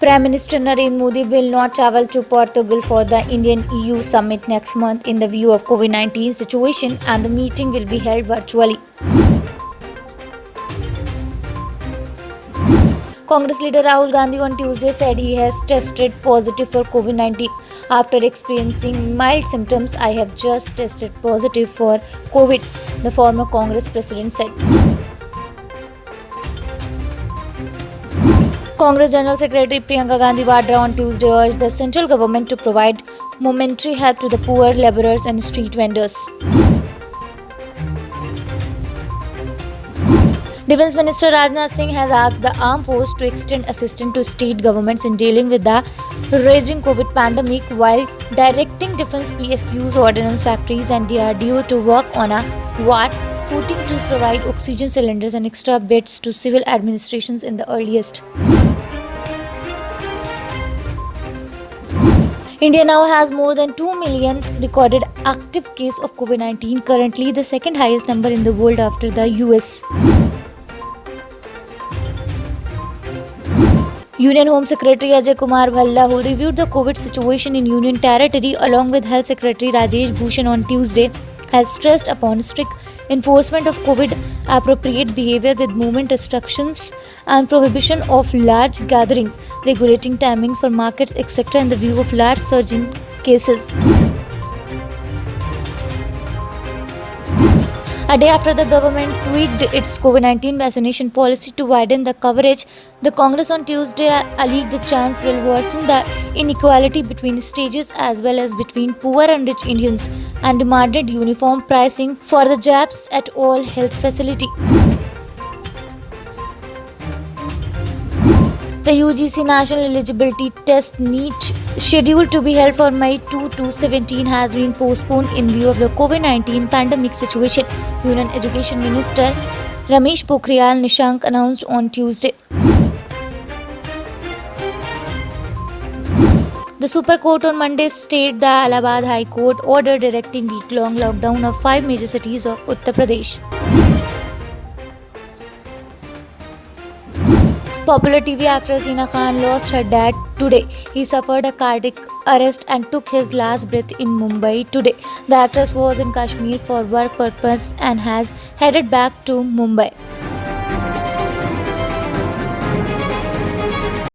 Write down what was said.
Prime Minister Narendra Modi will not travel to Portugal for the Indian-EU summit next month in the view of COVID-19 situation, and the meeting will be held virtually. Congress leader Rahul Gandhi on Tuesday said he has tested positive for COVID-19. After experiencing mild symptoms, I have just tested positive for COVID, the former Congress president said. Congress General Secretary Priyanka Gandhi Vadra on Tuesday urged the central government to provide momentary help to the poor, labourers and street vendors. Defence Minister Rajnath Singh has asked the armed force to extend assistance to state governments in dealing with the raging COVID pandemic, while directing defence PSUs, ordnance factories and DRDO to work on a war footing to provide oxygen cylinders and extra beds to civil administrations in the earliest. India now has more than 2 million recorded active cases of COVID-19, currently the second highest number in the world after the US. Union Home Secretary Ajay Kumar Bhalla, who reviewed the COVID situation in Union Territory along with Health Secretary Rajesh Bhushan on Tuesday, has stressed upon strict enforcement of COVID-appropriate behavior with movement restrictions and prohibition of large gatherings, regulating timings for markets, etc. in the view of large surge in cases. A day after the government tweaked its COVID-19 vaccination policy to widen the coverage, the Congress on Tuesday alleged the chance will worsen the inequality between stages as well as between poor and rich Indians, and demanded uniform pricing for the jabs at all health facilities. The UGC National Eligibility Test NEET, scheduled to be held for May 2 to 17, has been postponed in view of the COVID-19 pandemic situation, Union Education Minister Ramesh Pokhriyal Nishank announced on Tuesday. The Super Court on Monday stayed the Allahabad High Court order directing week-long lockdown of 5 major cities of Uttar Pradesh. Popular TV actress Hina Khan lost her dad today. He suffered a cardiac arrest and took his last breath in Mumbai today. The actress was in Kashmir for work purpose and has headed back to Mumbai.